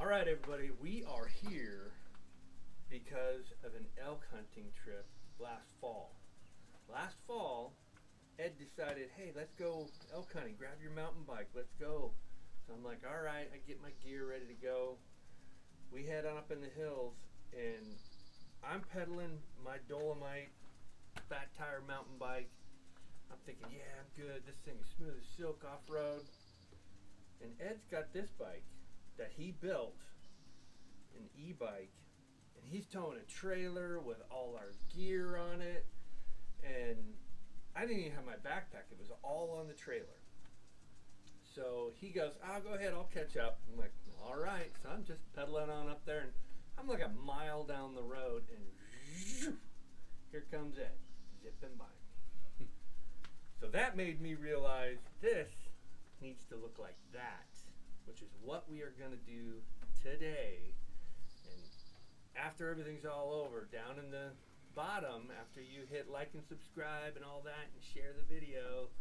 All right, everybody, we are here because of an elk hunting trip last fall. Last fall, Ed decided, hey, let's go elk hunting. Grab your mountain bike. Let's go. So I'm like, all right, I get my gear ready to go. We head on up in the hills, and I'm pedaling my Dolomite fat tire mountain bike. I'm thinking, yeah, I'm good. This thing is smooth as silk off-road. And Ed's got this bike that he built, an e-bike, and he's towing a trailer with all our gear on it, and I didn't even have my backpack. It was all on the trailer. So he goes, "I'll go ahead, I'll catch up." I'm like, all right. So I'm just pedaling on up there, and I'm like a mile down the road, and here comes Ed, zipping by me. So that made me realize this needs to look like that, which is what we are going to do today. And after everything's all over, down in the bottom, after you hit like and subscribe and all that and share the video,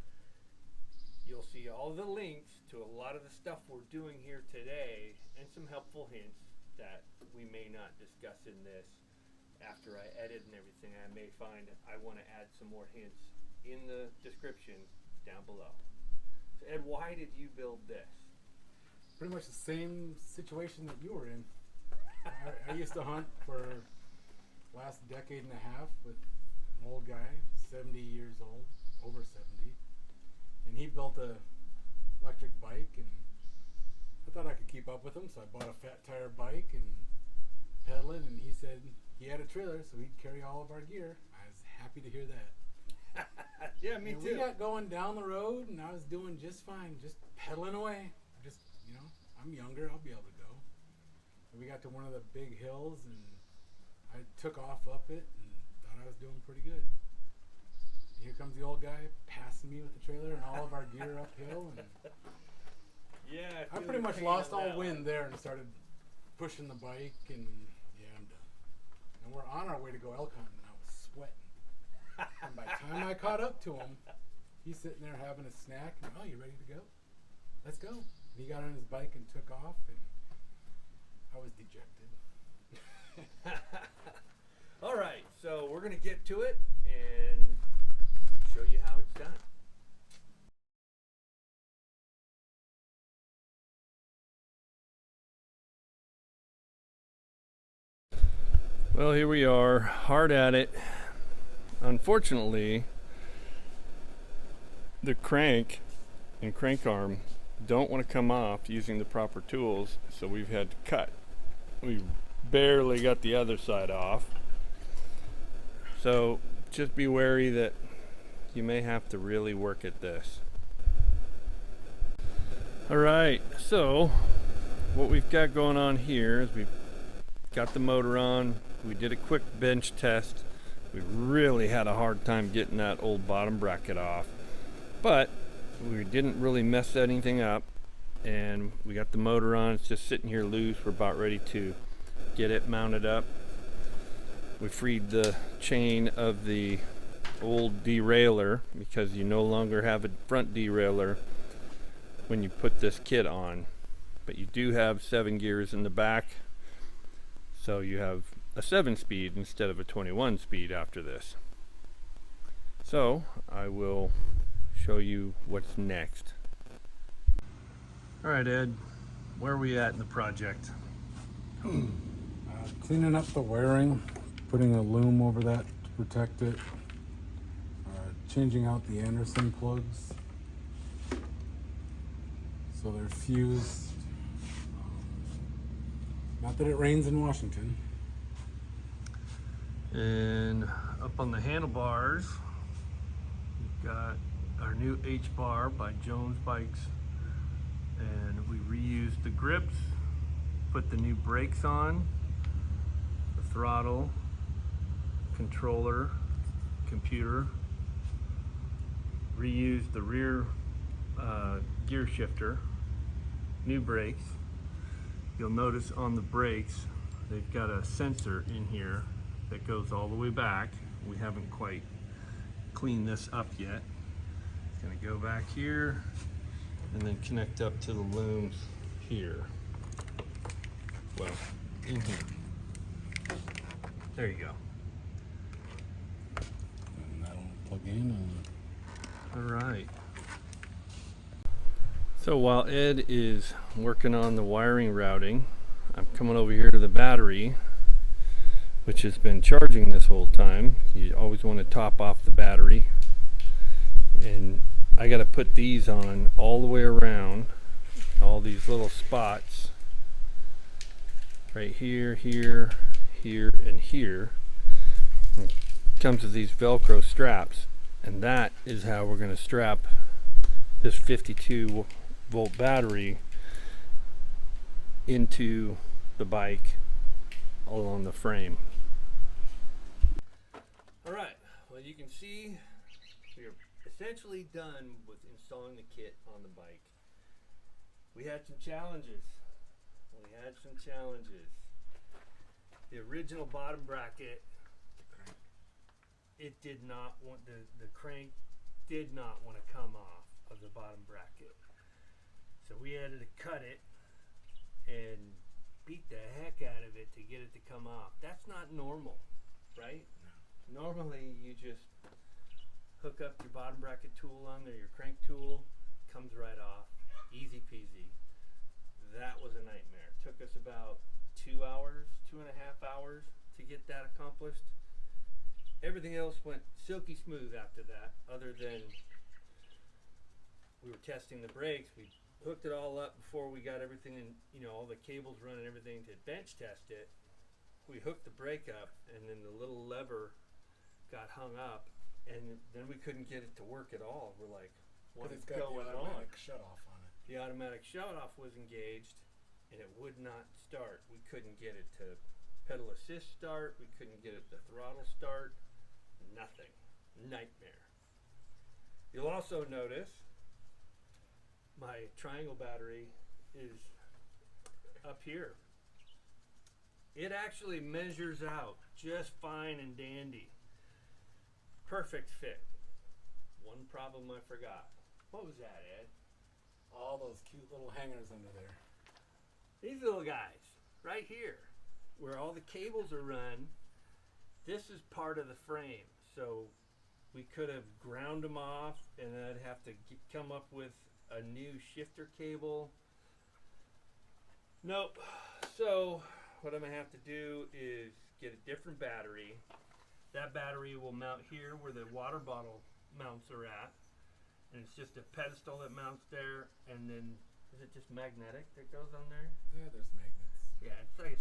you'll see all the links to a lot of the stuff we're doing here today and some helpful hints that we may not discuss in this. After I edit and everything, I may find I want to add some more hints in the description down below. So Ed, why did you build this? Pretty much the same situation that you were in. I used to hunt for the last decade and a half with an old guy, 70 years old, over 70. And he built a electric bike, and I thought I could keep up with him, so I bought a fat tire bike and pedal it, and he said he had a trailer, so he'd carry all of our gear. I was happy to hear that. Yeah, me and too. We got going down the road, and I was doing just fine, just pedaling away. Just, you know, I'm younger, I'll be able to go. And we got to one of the big hills, and I took off up it and thought I was doing pretty good. And here comes the old guy passing me with the trailer and all of our gear uphill. And yeah, I pretty much lost all wind there and started pushing the bike, and yeah, I'm done. And we're on our way to go elk hunting, and I was sweating. And by the time I caught up to him, he's sitting there having a snack, and oh, you ready to go? Let's go. And he got on his bike and took off, and I was dejected. All right, so we're going to get to it and show you how it's done. Well, here we are, hard at it. Unfortunately, the crank and crank arm don't want to come off using the proper tools, so we've had to cut. We barely got the other side off. So just be wary that you may have to really work at this. Alright, so what we've got going on here is we've got the motor on. We did a quick bench test. We really had a hard time getting that old bottom bracket off, but we didn't really mess anything up, and we got the motor on. It's just sitting here loose. We're about ready to get it mounted up. We freed the chain of the old derailleur because you no longer have a front derailleur when you put this kit on, but you do have 7 gears in the back, so you have a 7-speed instead of a 21-speed after this. So I will show you what's next. All right, Ed, where are we at in the project? Cleaning up the wiring, putting a loom over that to protect it, changing out the Anderson plugs so they're fused. Not that it rains in Washington. And up on the handlebars, we've got our new H-bar by Jones Bikes, and we reused the grips, put the new brakes on, the throttle, controller, computer, reused the rear gear shifter, new brakes. You'll notice on the brakes they've got a sensor in here that goes all the way back. We haven't quite cleaned this up yet. It's going to go back here and then connect up to the looms here. Well, in here. There you go. And that'll plug in and All right. So while Ed is working on the wiring routing, I'm coming over here to the battery, which has been charging this whole time. You always want to top off the battery. And I got to put these on all the way around, all these little spots. Right here, here, here, and here. It comes with these Velcro straps. And that is how we're going to strap this 52 volt battery into the bike along the frame. Alright, well you can see we're essentially done with installing the kit on the bike. We had some challenges. The original bottom bracket, it did not want, the crank did not want to come off of the bottom bracket. So we had to cut it and beat the heck out of it to get it to come off. That's not normal, right? No. Normally you just hook up your bottom bracket tool on there, your crank tool, comes right off, easy peasy. That was a nightmare. Took us about 2 hours, 2.5 hours to get that accomplished. Everything else went silky smooth after that, other than we were testing the brakes. We hooked it all up before we got everything in, all the cables running, everything to bench test it. We hooked the brake up, and then the little lever got hung up, and then we couldn't get it to work at all. We're like, what is going on? Automatic shut off on it. The automatic shut off was engaged, and it would not start. We couldn't get it to pedal assist start. We couldn't get it to throttle start. Nothing. Nightmare. You'll also notice my triangle battery is up here. It actually measures out just fine and dandy. Perfect fit. One problem I forgot. What was that, Ed? All those cute little hangers under there. These little guys, right here, where all the cables are run. This is part of the frame, so we could have ground them off, and then I'd have to come up with a new shifter cable. Nope. So what I'm gonna have to do is get a different battery. That battery will mount here where the water bottle mounts are at, and it's just a pedestal that mounts there, and then is it just magnetic that goes on there? Yeah, there's magnets. Yeah, it's like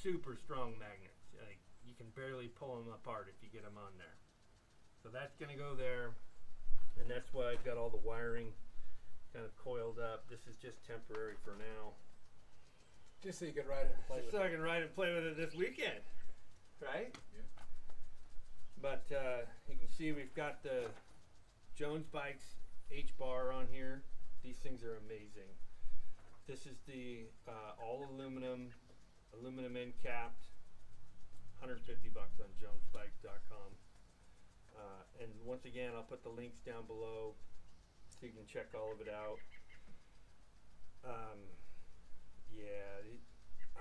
super strong magnets. Like you can barely pull them apart if you get them on there. So that's gonna go there, and that's why I've got all the wiring kind of coiled up. This is just temporary for now. Just so you could ride it and play Just with so it. I can ride and play with it this weekend, right? Yeah. But you can see we've got the Jones Bikes H-bar on here. These things are amazing. This is the all aluminum end capped, $150 on jonesbikes.com. And once again, I'll put the links down below so you can check all of it out.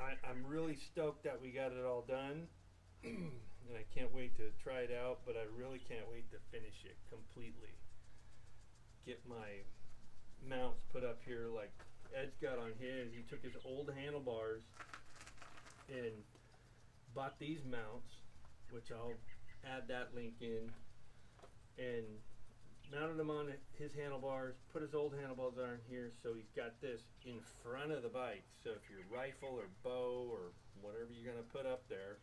I'm really stoked that we got it all done. And I can't wait to try it out, but I really can't wait to finish it completely. Get my mounts put up here like Ed's got on his. He took his old handlebars and bought these mounts, which I'll add that link in, and mounted them on his handlebars, put his old handlebars on here, so he's got this in front of the bike. So if your rifle or bow or whatever you're gonna put up there,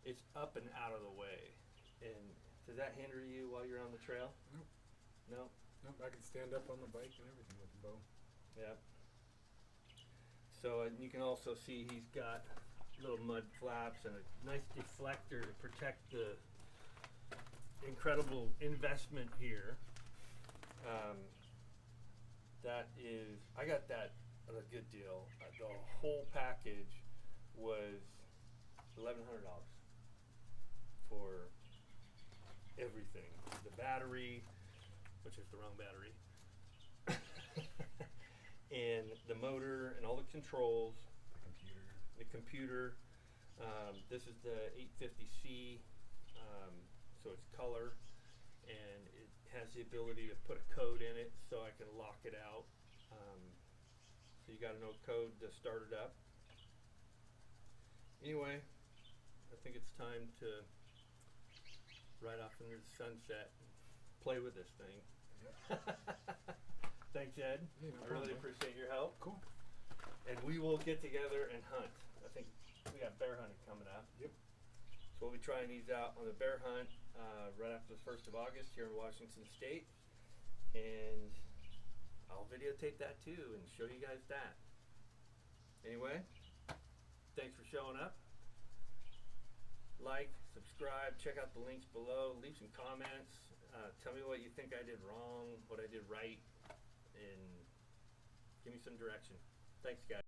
it's up and out of the way. And does that hinder you while you're on the trail? Nope. No? Nope, I can stand up on the bike and everything with the bow. Yeah. So you can also see he's got little mud flaps and a nice deflector to protect the incredible investment here. That is, I got that at a good deal. The whole package was $1,100 for everything. The battery, which is the wrong battery, and the motor and all the controls, The computer. the computer. This is the 850C, so it's color, and it has the ability to put a code in it so I can lock it out. So you got to know code to start it up. Anyway, I think it's time to ride off into the sunset and play with this thing. Yep. Thanks, Ed. Yeah, no I really problem. appreciate your help. Cool. And we will get together and hunt. I think we got bear hunting coming up. Yep. So we'll be trying these out on the bear hunt right after the 1st of August here in Washington State. And I'll videotape that too and show you guys that. Anyway, thanks for showing up. Like, subscribe, check out the links below, leave some comments. Tell me what you think I did wrong, what I did right, and give me some direction. Thanks, guys.